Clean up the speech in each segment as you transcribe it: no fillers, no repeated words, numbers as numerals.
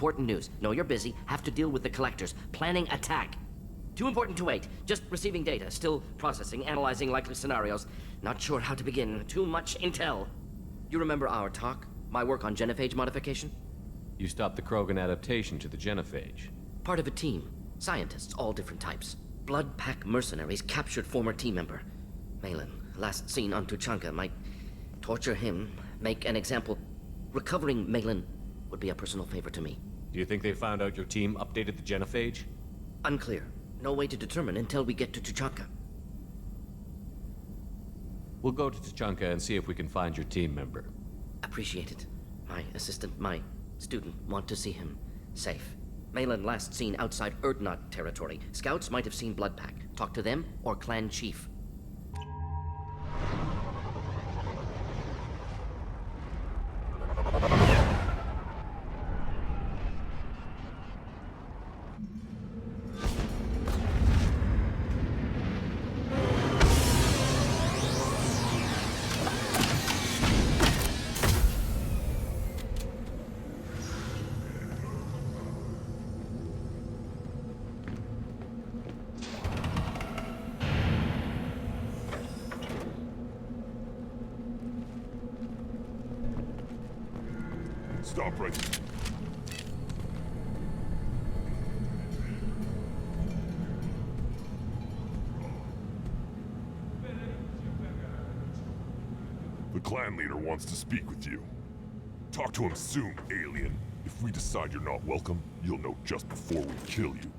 important news. Know you're busy. Have to deal with the collectors. Planning attack. Too important to wait. Just receiving data. Still processing, analyzing likely scenarios. Not sure how to begin. Too much intel. You remember our talk? My work on genophage modification? You stopped the Krogan adaptation to the genophage. Part of a team. Scientists, all different types. Blood Pack mercenaries captured former team member. Malin, last seen on Tuchanka, might torture him, make an example. Recovering Malin would be a personal favor to me. Do you think they found out your team updated the genophage? Unclear. No way to determine until we get to Tuchanka. We'll go to Tuchanka and see if we can find your team member. Appreciate it. My assistant, my student, want to see him safe. Malin last seen outside Erdnot territory. Scouts might have seen Blood Pack. Talk to them or clan chief. Stop right there. The clan leader wants to speak with you. Talk to him soon, alien. If we decide you're not welcome, you'll know just before we kill you.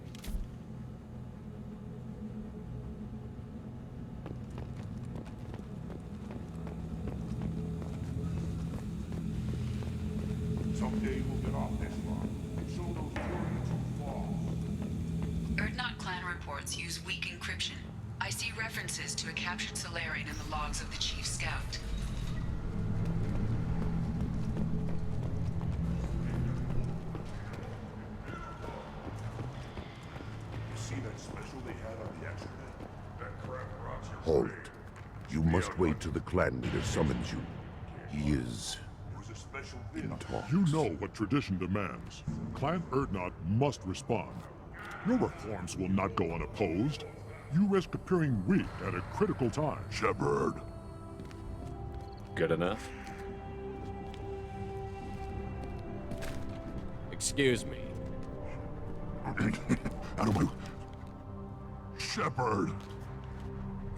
Someday we'll get off this one. Show those warriors who fall. Erdnot clan reports use weak encryption. I see references to a captured Solarian in the logs of the Chief Scout. You see that special they had on the Extranet? That crap rots your Halt. brain. You must wait till the clan leader summons you. He is There was a special bid in on talks. You know what tradition demands. Clan Erdnot must respond. Your reforms will not go unopposed. You risk appearing weak at a critical time. Shepard. Good enough? Excuse me. Out of my... Shepard.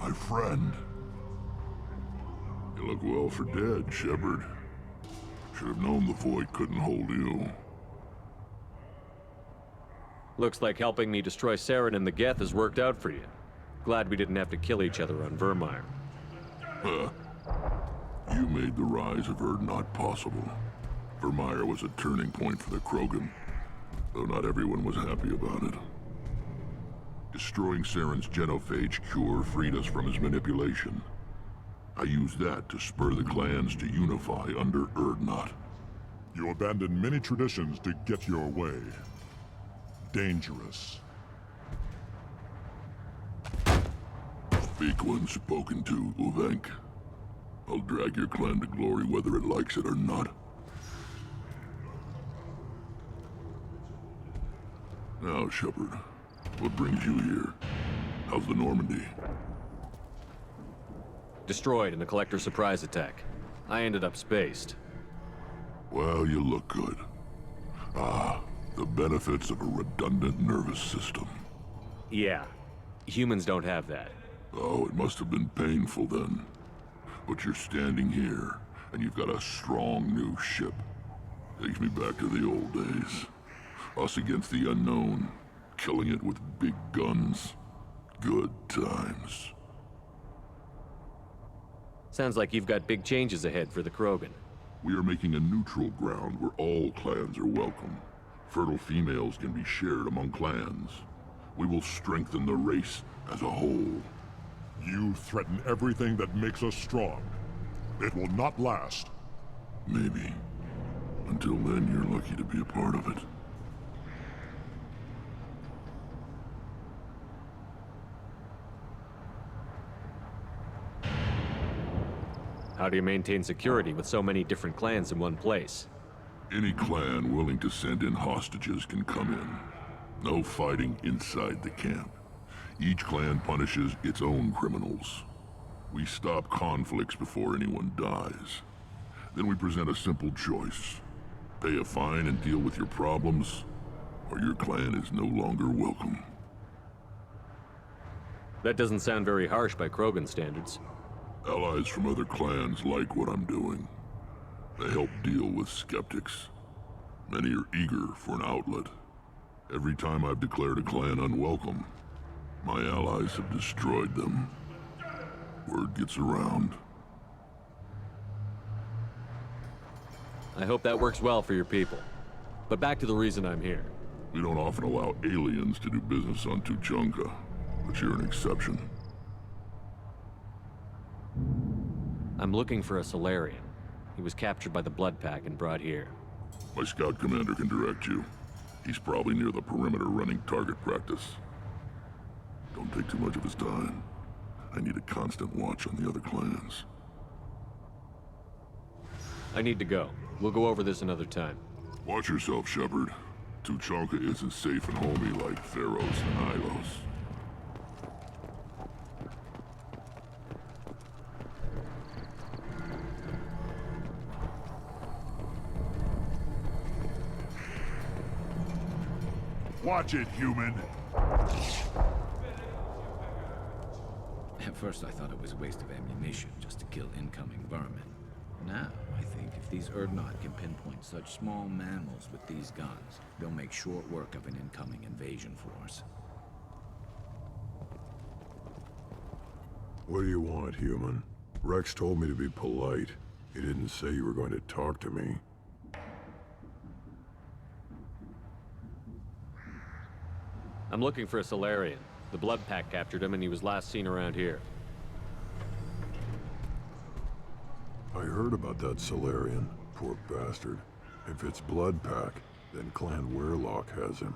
My friend. You look well for dead, Shepard. Should have known the Void couldn't hold you. Looks like helping me destroy Saren and the Geth has worked out for you. Glad we didn't have to kill each other on Vermeer. Huh. You made the rise of Erdnot possible. Vermeer was a turning point for the Krogan, though not everyone was happy about it. Destroying Saren's genophage cure freed us from his manipulation. I used that to spur the clans to unify under Erdnot. You abandoned many traditions to get your way. Dangerous. Speak when spoken to, Uvenk. I'll drag your clan to glory whether it likes it or not. Now, Shepard, what brings you here? How's the Normandy? Destroyed in a collector surprise attack. I ended up spaced. Well, you look good. Ah, the benefits of a redundant nervous system. Yeah. Humans don't have that. Oh, it must have been painful then. But you're standing here, and you've got a strong new ship. Takes me back to the old days. Us against the unknown, killing it with big guns. Good times. Sounds like you've got big changes ahead for the Krogan. We are making a neutral ground where all clans are welcome. Fertile females can be shared among clans. We will strengthen the race as a whole. You threaten everything that makes us strong. It will not last. Maybe. Until then, you're lucky to be a part of it. How do you maintain security with so many different clans in one place? Any clan willing to send in hostages can come in. No fighting inside the camp. Each clan punishes its own criminals. We stop conflicts before anyone dies. Then we present a simple choice. Pay a fine and deal with your problems, or your clan is no longer welcome. That doesn't sound very harsh by Krogan standards. Allies from other clans like what I'm doing. They help deal with skeptics. Many are eager for an outlet. Every time I've declared a clan unwelcome, my allies have destroyed them. Word gets around. I hope that works well for your people. But back to the reason I'm here. We don't often allow aliens to do business on Tuchanka, but you're an exception. I'm looking for a Solarian. He was captured by the Blood Pack and brought here. My scout commander can direct you. He's probably near the perimeter running target practice. Don't take too much of his time. I need a constant watch on the other clans. I need to go. We'll go over this another time. Watch yourself, Shepard. Tuchanka isn't safe and homey like Theros and Ilos. Watch it, human! At first I thought it was a waste of ammunition just to kill incoming vermin. Now, I think if these Urdnot can pinpoint such small mammals with these guns, they'll make short work of an incoming invasion force. What do you want, human? Rex told me to be polite. He didn't say you were going to talk to me. I'm looking for a Solarian. The Blood Pack captured him and he was last seen around here. I heard about that Solarian. Poor bastard. If it's Blood Pack, then Clan Weirlock has him.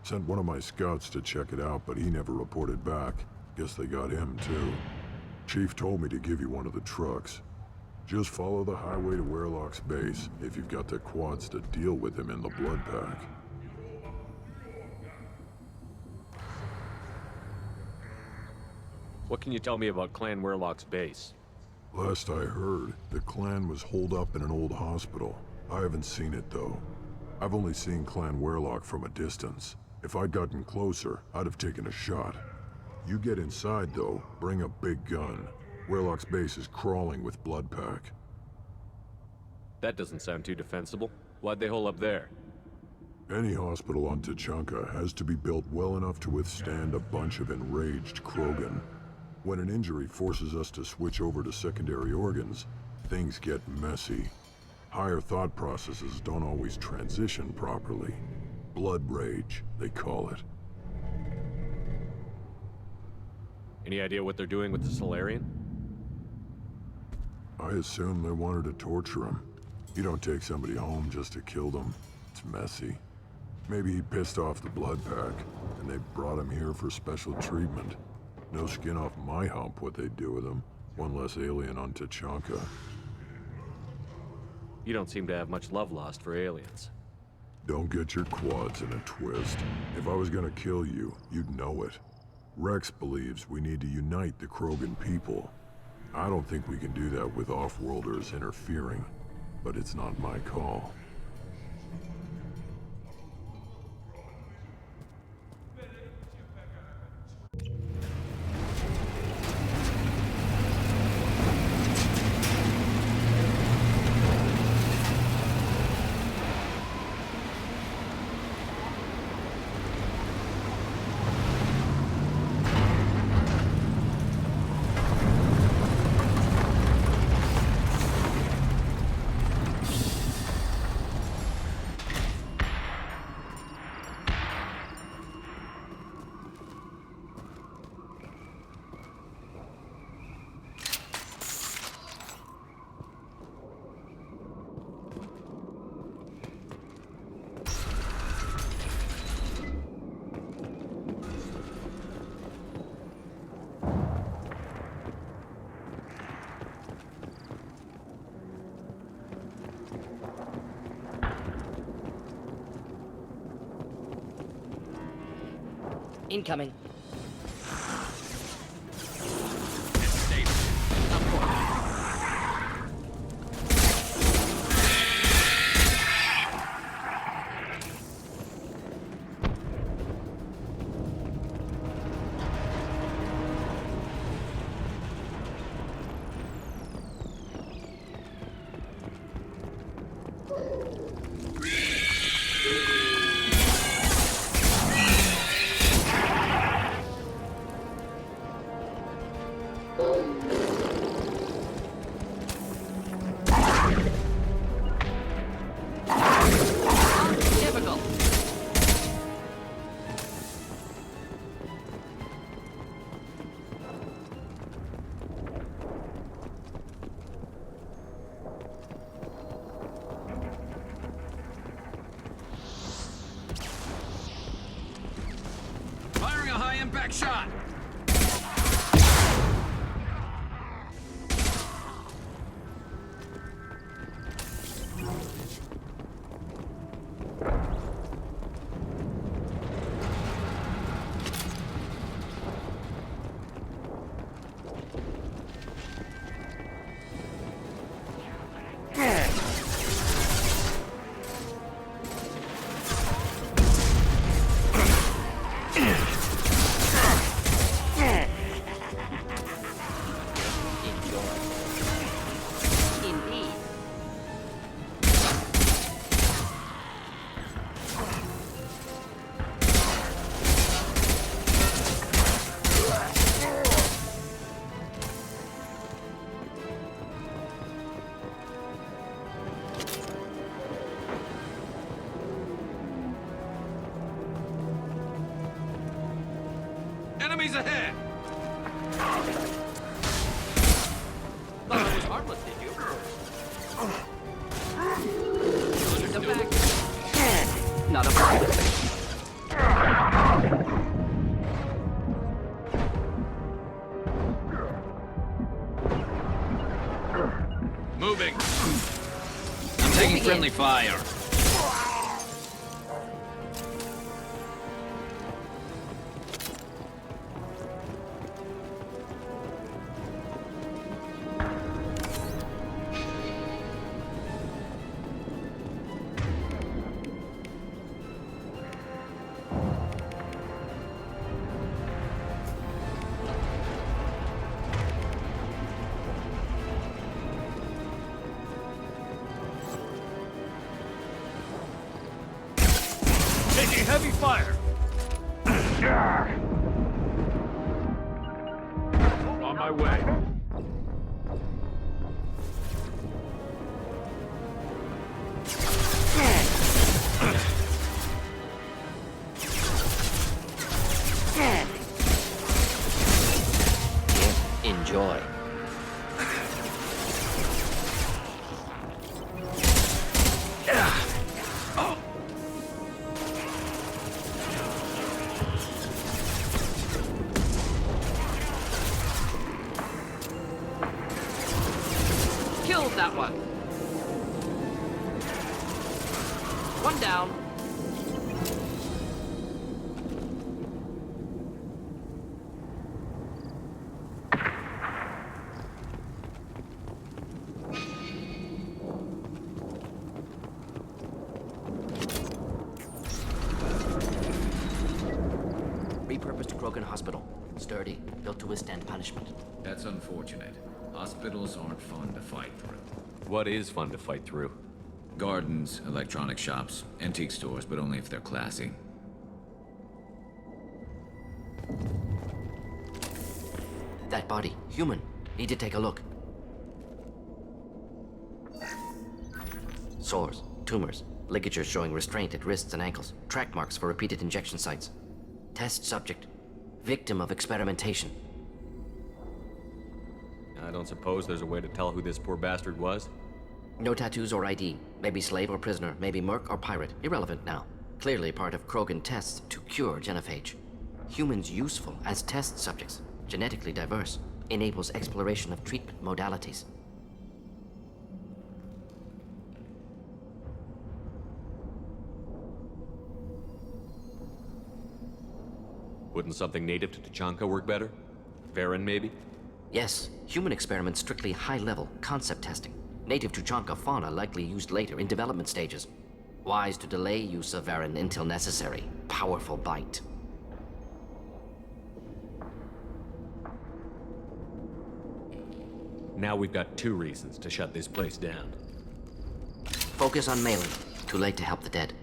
Sent one of my scouts to check it out, but he never reported back. Guess they got him, too. Chief told me to give you one of the trucks. Just follow the highway to Weirlock's base, if you've got the quads to deal with him in the Blood Pack. What can you tell me about Clan Weirlock's base? Last I heard, the clan was holed up in an old hospital. I haven't seen it, though. I've only seen Clan Weirlock from a distance. If I'd gotten closer, I'd have taken a shot. You get inside, though, bring a big gun. Weirlock's base is crawling with Blood Pack. That doesn't sound too defensible. Why'd they hole up there? Any hospital on Tuchanka has to be built well enough to withstand a bunch of enraged Krogan. When an injury forces us to switch over to secondary organs, things get messy. Higher thought processes don't always transition properly. Blood rage, they call it. Any idea what they're doing with the Solarian? I assume they wanted to torture him. You don't take somebody home just to kill them. It's messy. Maybe he pissed off the Blood Pack, and they brought him here for special treatment. No skin off my hump what they'd do with him. One less alien on Tuchanka. You don't seem to have much love lost for aliens. Don't get your quads in a twist. If I was gonna kill you, you'd know it. Rex believes we need to unite the Krogan people. I don't think we can do that with off-worlders interfering, but it's not my call. Incoming. Difficult. Firing a high-impact shot! Indeed. Enemies ahead! Thought I was harmless, did you? The fact. Not a problem. Moving. I'm taking friendly fire. Taking heavy fire! On my way. Enjoy. Killed that one. One down. Repurposed Krogan Hospital. Sturdy, built to withstand punishment. That's unfortunate. Hospitals aren't fun to fight through. What is fun to fight through? Gardens, electronic shops, antique stores, but only if they're classy. That body, human. Need to take a look. Sores, tumors, ligatures showing restraint at wrists and ankles, track marks for repeated injection sites. Test subject, victim of experimentation. I don't suppose there's a way to tell who this poor bastard was? No tattoos or ID. Maybe slave or prisoner, maybe merc or pirate. Irrelevant now. Clearly part of Krogan tests to cure genophage. Humans useful as test subjects, genetically diverse, enables exploration of treatment modalities. Wouldn't something native to Tuchanka work better? Varen, maybe? Yes, human experiments strictly high-level, concept testing. Native Tuchanka fauna likely used later in development stages. Wise to delay use of Varen until necessary. Powerful bite. Now we've got 2 reasons to shut this place down. Focus on Malin. Too late to help the dead.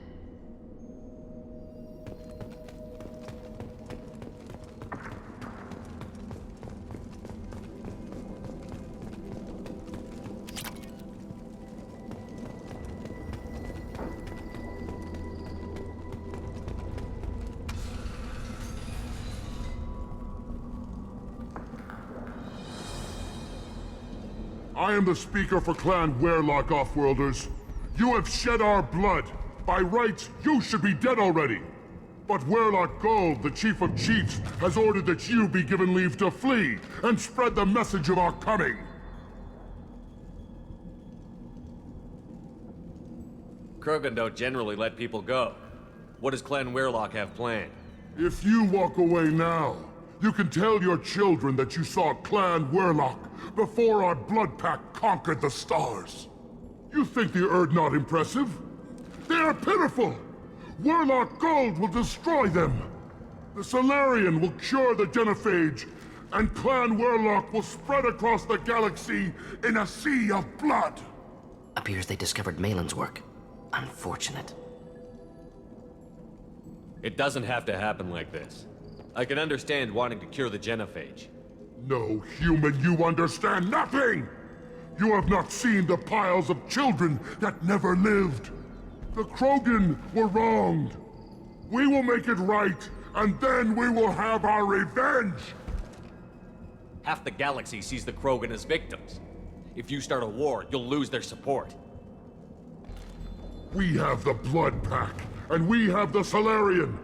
I am the speaker for Clan Werelock, Offworlders. You have shed our blood. By rights, you should be dead already. But Werelock Gold, the Chief of Chiefs, has ordered that you be given leave to flee and spread the message of our coming. Krogan don't generally let people go. What does Clan Werelock have planned? If you walk away now, you can tell your children that you saw Clan Werelock before our blood pact conquered the stars. You think the Erd not impressive? They are pitiful! Werelock Gold will destroy them! The Solarian will cure the genophage, and Clan Werelock will spread across the galaxy in a sea of blood! Appears they discovered Malin's work. Unfortunate. It doesn't have to happen like this. I can understand wanting to cure the genophage. No, human, you understand nothing! You have not seen the piles of children that never lived. The Krogan were wronged. We will make it right, and then we will have our revenge! Half the galaxy sees the Krogan as victims. If you start a war, you'll lose their support. We have the Blood Pack, and we have the Solarian.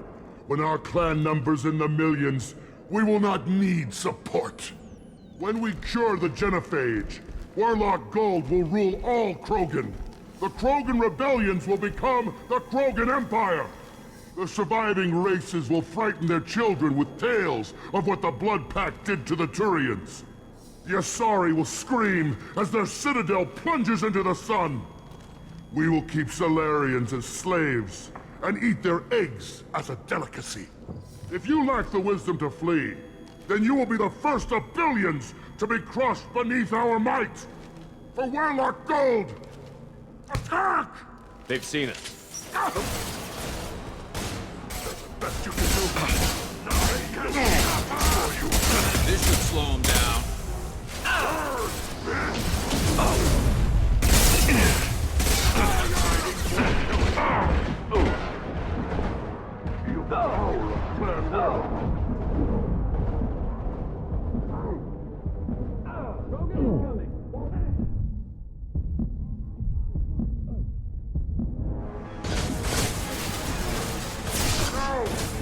When our clan numbers in the millions, we will not need support. When we cure the genophage, Werelock Gold will rule all Krogan. The Krogan rebellions will become the Krogan Empire. The surviving races will frighten their children with tales of what the Blood Pact did to the Turians. The Asari will scream as their citadel plunges into the sun. We will keep Solarians as slaves, and eat their eggs as a delicacy. If you lack the wisdom to flee, then you will be the first of billions to be crushed beneath our might! For Werelock Gold! Attack! They've seen us. Best you can do. This should slow him down.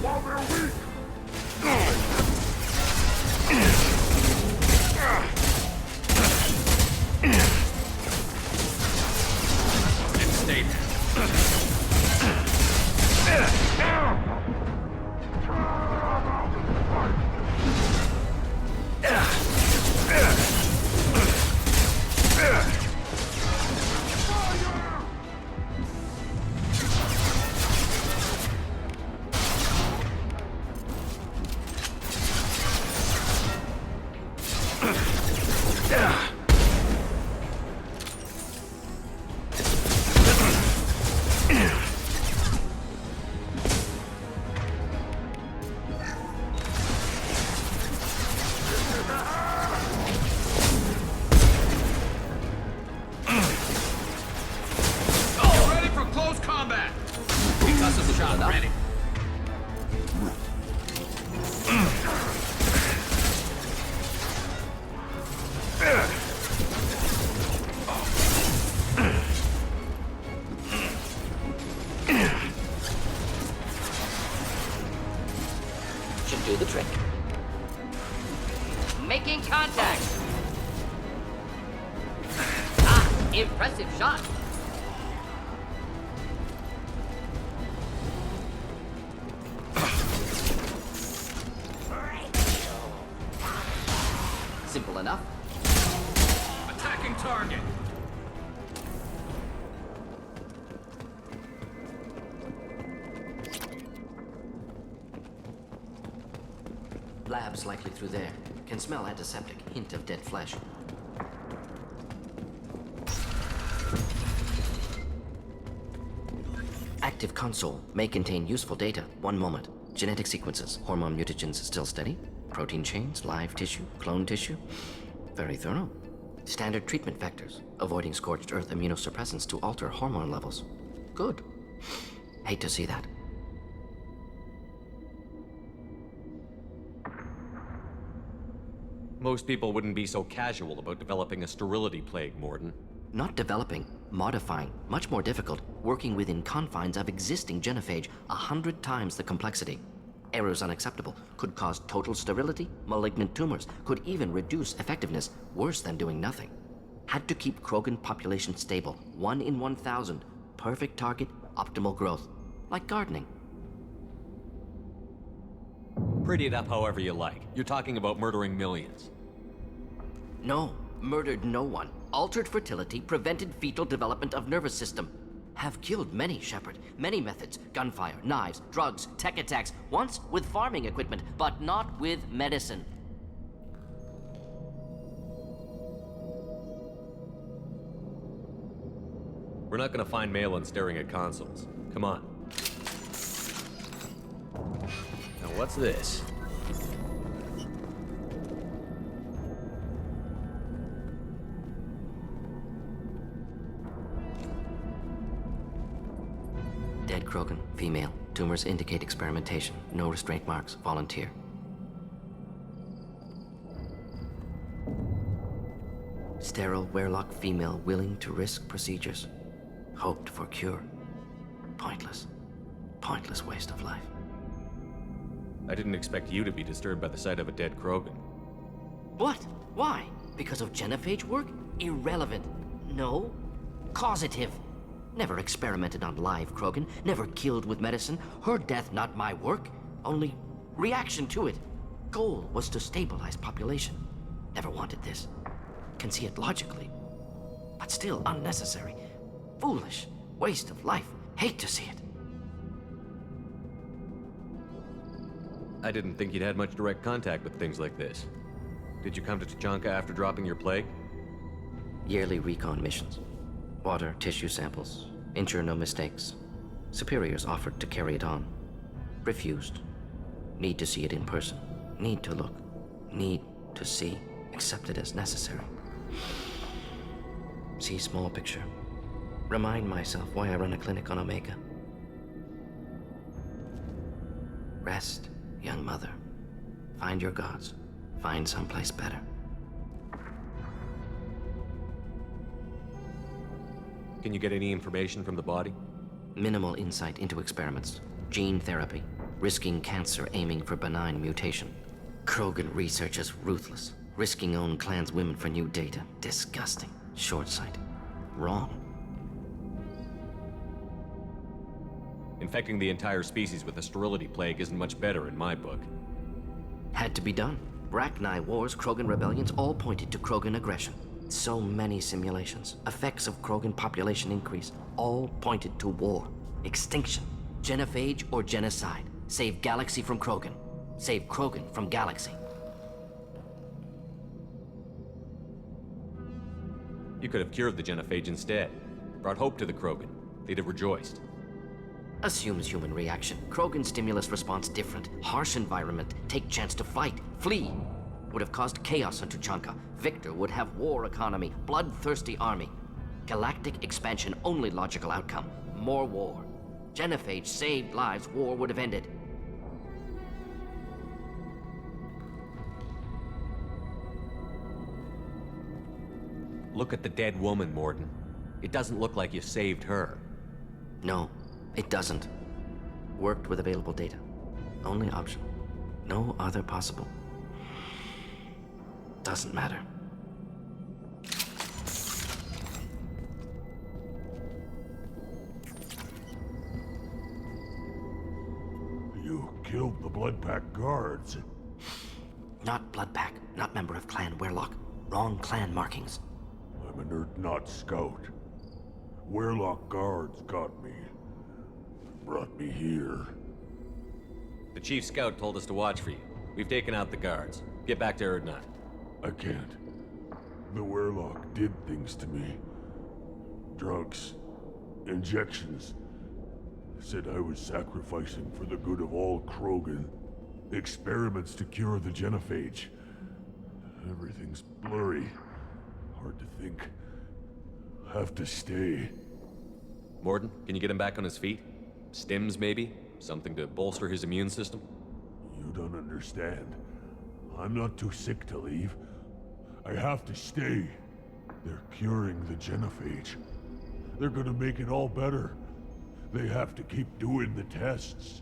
While they're weak! And stay Should do the trick. Making contact! Ah, impressive shot! Simple enough. Attacking target! Lab's likely through there. Can smell antiseptic. Hint of dead flesh. Active console may contain useful data. One moment. Genetic sequences. Hormone mutagens still steady. Protein chains, live tissue, clone tissue. Very thorough. Standard treatment vectors. Avoiding scorched earth immunosuppressants to alter hormone levels. Good. Hate to see that. Most people wouldn't be so casual about developing a sterility plague, Mordin. Not developing, modifying, much more difficult, working within confines of existing genophage, 100 times the complexity. Errors unacceptable, could cause total sterility, malignant tumors, could even reduce effectiveness, worse than doing nothing. Had to keep Krogan population stable, 1 in 1,000, perfect target, optimal growth, like gardening. Pretty it up however you like. You're talking about murdering millions. No, murdered no one. Altered fertility, prevented fetal development of nervous system. Have killed many, Shepard. Many methods. Gunfire, knives, drugs, tech attacks. Once with farming equipment, but not with medicine. We're not gonna find Malin staring at consoles. Come on. Now what's this? Dead Krogan, female. Tumors indicate experimentation. No restraint marks. Volunteer. Sterile Werelock female willing to risk procedures. Hoped for cure. Pointless. Pointless waste of life. I didn't expect you to be disturbed by the sight of a dead Krogan. What? Why? Because of genophage work? Irrelevant. No. Causative. Never experimented on live Krogan, never killed with medicine. Her death not my work, only reaction to it. Goal was to stabilize population. Never wanted this. Can see it logically, but still unnecessary. Foolish. Waste of life. Hate to see it. I didn't think you'd had much direct contact with things like this. Did you come to Tuchanka after dropping your plague? Yearly recon missions. Water, tissue samples. Ensure no mistakes. Superiors offered to carry it on. Refused. Need to see it in person. Need to look. Need to see. Accepted as necessary. See small picture. Remind myself why I run a clinic on Omega. Rest, young mother. Find your gods. Find someplace better. Can you get any information from the body? Minimal insight into experiments. Gene therapy. Risking cancer aiming for benign mutation. Krogan research is ruthless. Risking own clan's women for new data. Disgusting. Short-sighted. Wrong. Infecting the entire species with a sterility plague isn't much better in my book. Had to be done. Bracknai wars, Krogan rebellions, all pointed to Krogan aggression. So many simulations. Effects of Krogan population increase, all pointed to war. Extinction. Genophage or genocide. Save galaxy from Krogan. Save Krogan from galaxy. You could have cured the genophage instead. Brought hope to the Krogan. They'd have rejoiced. Assumes human reaction. Krogan stimulus response different. Harsh environment. Take chance to fight. Flee. Would have caused chaos on Tuchanka. Victor would have war economy. Bloodthirsty army. Galactic expansion only logical outcome. More war. Genophage saved lives. War would have ended. Look at the dead woman, Mordin. It doesn't look like you saved her. No, it doesn't. Worked with available data. Only option. No other possible. Doesn't matter. You killed the Blood Pack guards. Not Blood Pack, not member of Clan Werlock. Wrong clan markings. I'm an Urdnot scout. Werlock guards got me. Brought me here. The chief scout told us to watch for you. We've taken out the guards. Get back to Urdnot. I can't. The Werlock did things to me. Drugs. Injections. Said I was sacrificing for the good of all Krogan. Experiments to cure the genophage. Everything's blurry. Hard to think. Have to stay. Mordin, can you get him back on his feet? Stims, maybe? Something to bolster his immune system? You don't understand. I'm not too sick to leave. I have to stay. They're curing the genophage. They're gonna make it all better. They have to keep doing the tests.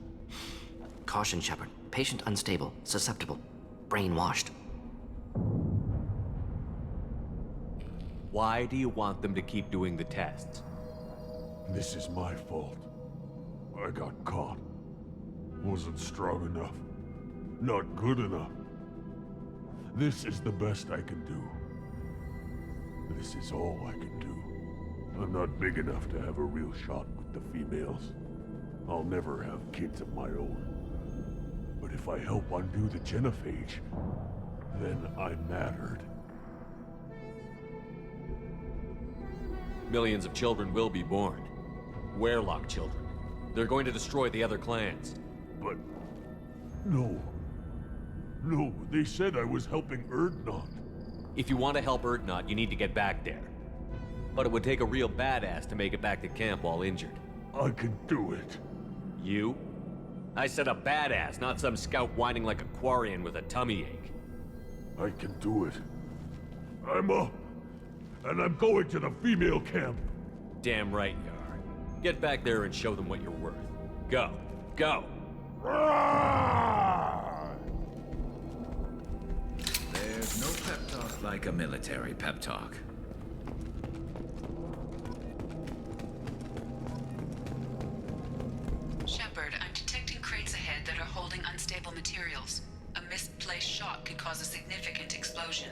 Caution, Shepard. Patient unstable, susceptible, brainwashed. Why do you want them to keep doing the tests? This is my fault. I got caught. Wasn't strong enough. Not good enough. This is the best I can do. This is all I can do. I'm not big enough to have a real shot with the females. I'll never have kids of my own. But if I help undo the genophage, then I mattered. Millions of children will be born. Werlock children. They're going to destroy the other clans. But... no. No, they said I was helping Urdnot. If you want to help Urdnot, you need to get back there. But it would take a real badass to make it back to camp while injured. I can do it. You? I said a badass, not some scout whining like a Quarian with a tummy ache. I can do it. I'm up. And I'm going to the female camp. Damn right you are. Get back there and show them what you're worth. Go. Go! There's no pep talk like a military pep talk. Shepard, I'm detecting crates ahead that are holding unstable materials. A misplaced shot could cause a significant explosion.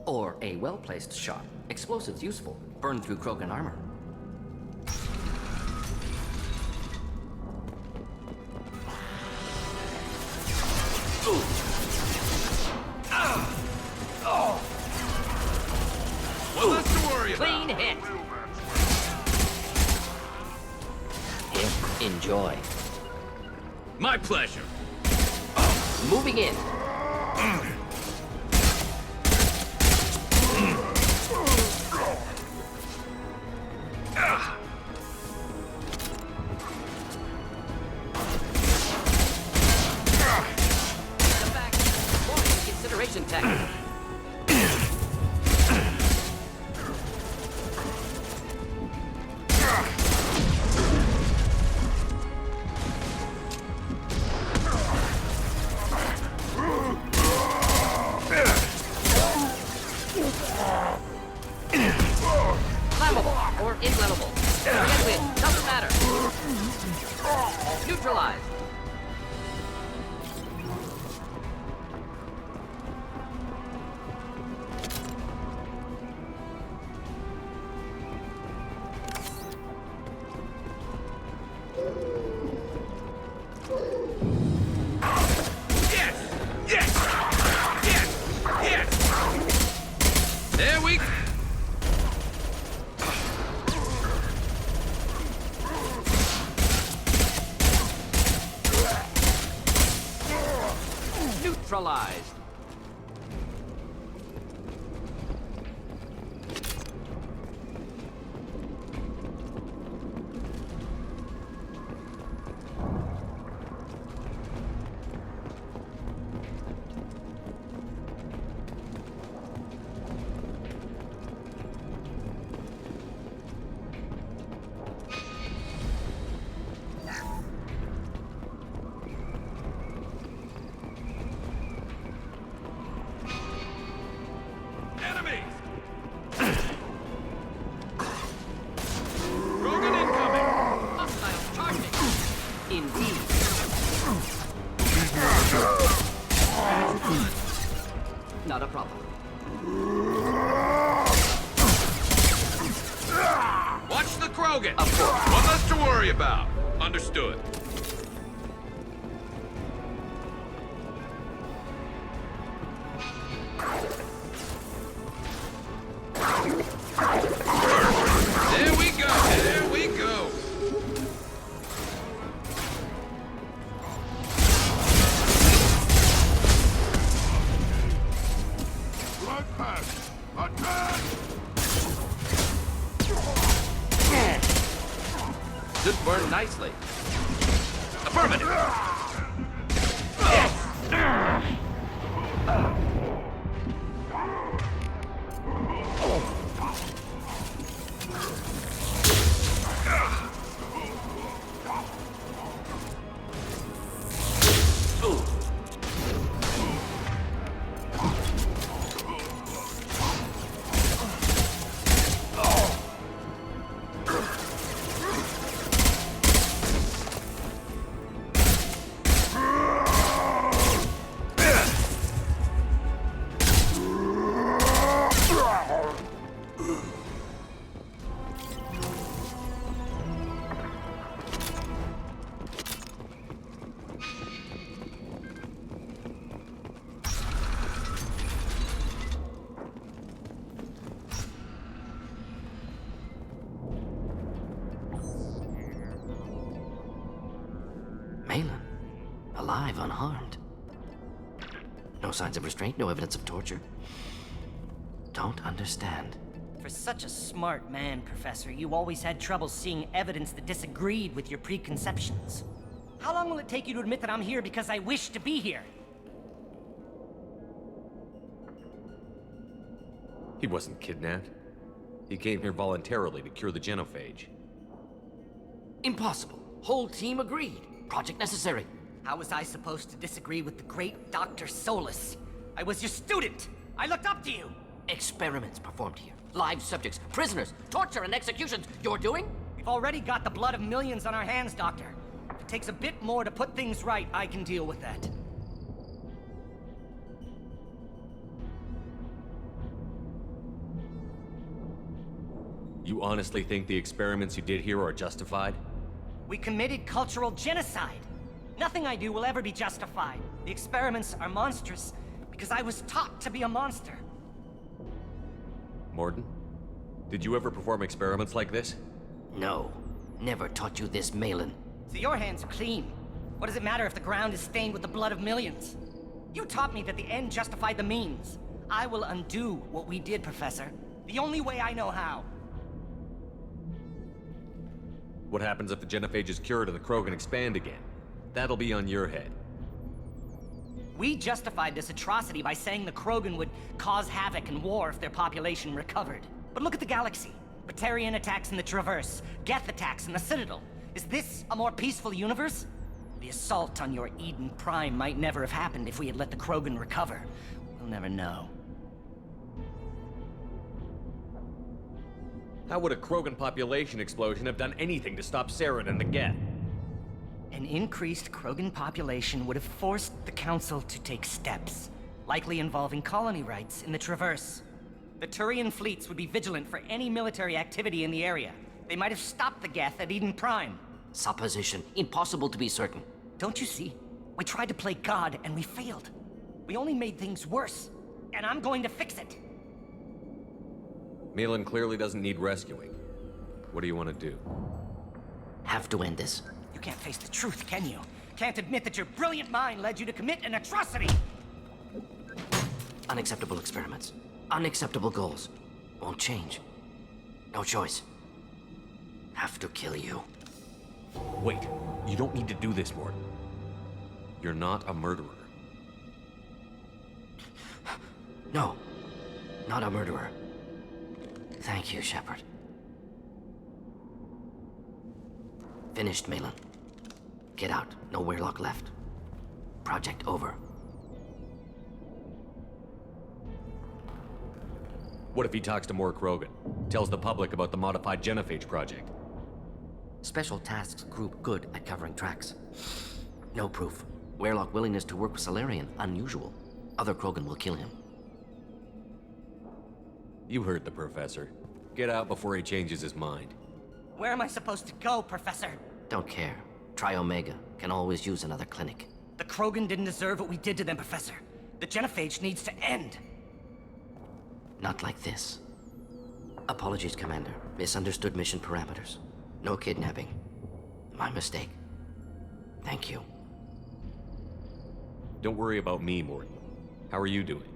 Or a well-placed shot. Explosives useful. Burn through Krogan armor. Well, less to worry about. Clean hit! Enjoy. My pleasure. Moving in. The back. More consideration tech. Flammable or inflammable. Get win. Doesn't matter. Neutralized. There we go. Neutralized. Not a problem. Watch the Krogan! Of course. One less to worry about. Understood. There we go! There we go! Blood pack! Attack! Should burn nicely. Affirmative! Malin, alive, unharmed. No signs of restraint, no evidence of torture. Don't understand. For such a smart man, Professor, you always had trouble seeing evidence that disagreed with your preconceptions. How long will it take you to admit that I'm here because I wish to be here? He wasn't kidnapped. He came here voluntarily to cure the genophage. Impossible. Whole team agreed. Project necessary. How was I supposed to disagree with the great Dr. Solus? I was your student! I looked up to you! Experiments performed here. Live subjects, prisoners, torture and executions. You're doing? We've already got the blood of millions on our hands, Doctor. If it takes a bit more to put things right, I can deal with that. You honestly think the experiments you did here are justified? We committed cultural genocide. Nothing I do will ever be justified. The experiments are monstrous because I was taught to be a monster. Mordin, did you ever perform experiments like this? No. Never taught you this, Malin. So your hands are clean. What does it matter if the ground is stained with the blood of millions? You taught me that the end justified the means. I will undo what we did, Professor. The only way I know how. What happens if the genophage is cured and the Krogan expand again? That'll be on your head. We justified this atrocity by saying the Krogan would cause havoc and war if their population recovered. But look at the galaxy. Batarian attacks in the Traverse, Geth attacks in the Citadel. Is this a more peaceful universe? The assault on your Eden Prime might never have happened if we had let the Krogan recover. We'll never know. How would a Krogan population explosion have done anything to stop Saren and the Geth? An increased Krogan population would have forced the Council to take steps, likely involving colony rights in the Traverse. The Turian fleets would be vigilant for any military activity in the area. They might have stopped the Geth at Eden Prime. Supposition. Impossible to be certain. Don't you see? We tried to play God and we failed. We only made things worse, and I'm going to fix it. Malin clearly doesn't need rescuing. What do you want to do? Have to end this. You can't face the truth, can you? Can't admit that your brilliant mind led you to commit an atrocity! Unacceptable experiments. Unacceptable goals. Won't change. No choice. Have to kill you. Wait, you don't need to do this, Mordin. You're not a murderer. No. Not a murderer. Thank you, Shepard. Finished, Malin. Get out. No Weirlock left. Project over. What if he talks to more Krogan? Tells the public about the modified genophage project? Special Tasks Group good at covering tracks. No proof. Weirlock willingness to work with Salarian, unusual. Other Krogan will kill him. You heard the professor. Get out before he changes his mind. Where am I supposed to go, Professor? Don't care. Try Omega. Can always use another clinic. The Krogan didn't deserve what we did to them, Professor. The genophage needs to end. Not like this. Apologies, Commander. Misunderstood mission parameters. No kidnapping. My mistake. Thank you. Don't worry about me, Mordin. How are you doing?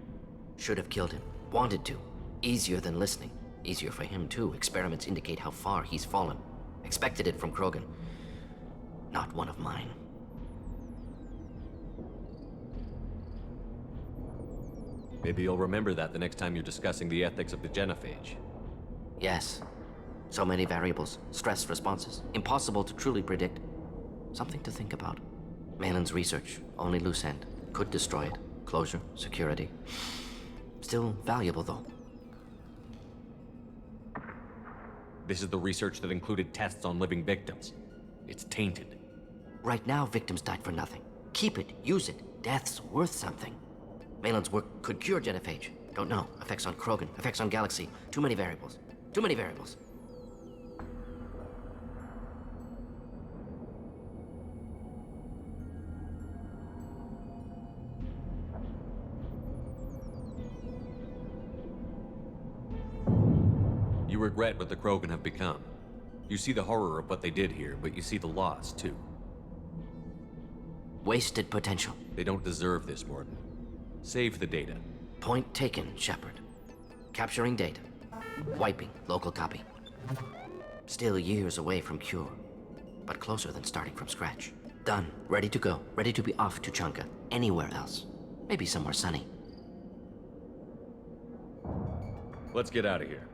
Should have killed him. Wanted to. Easier than listening. Easier for him, too. Experiments indicate how far he's fallen. Expected it from Krogan. Not one of mine. Maybe you'll remember that the next time you're discussing the ethics of the genophage. Yes. So many variables. Stress responses. Impossible to truly predict. Something to think about. Malin's research. Only loose end. Could destroy it. Closure. Security. Still valuable, though. This is the research that included tests on living victims. It's tainted. Right now, victims died for nothing. Keep it. Use it. Death's worth something. Malin's work could cure genophage. Don't know. Effects on Krogan. Effects on Galaxy. Too many variables. Too many variables. You regret what the Krogan have become. You see the horror of what they did here, but you see the loss, too. Wasted potential. They don't deserve this, Mordin. Save the data. Point taken, Shepard. Capturing data. Wiping local copy. Still years away from cure, but closer than starting from scratch. Done. Ready to go. Ready to be off to Chunka. Anywhere else. Maybe somewhere sunny. Let's get out of here.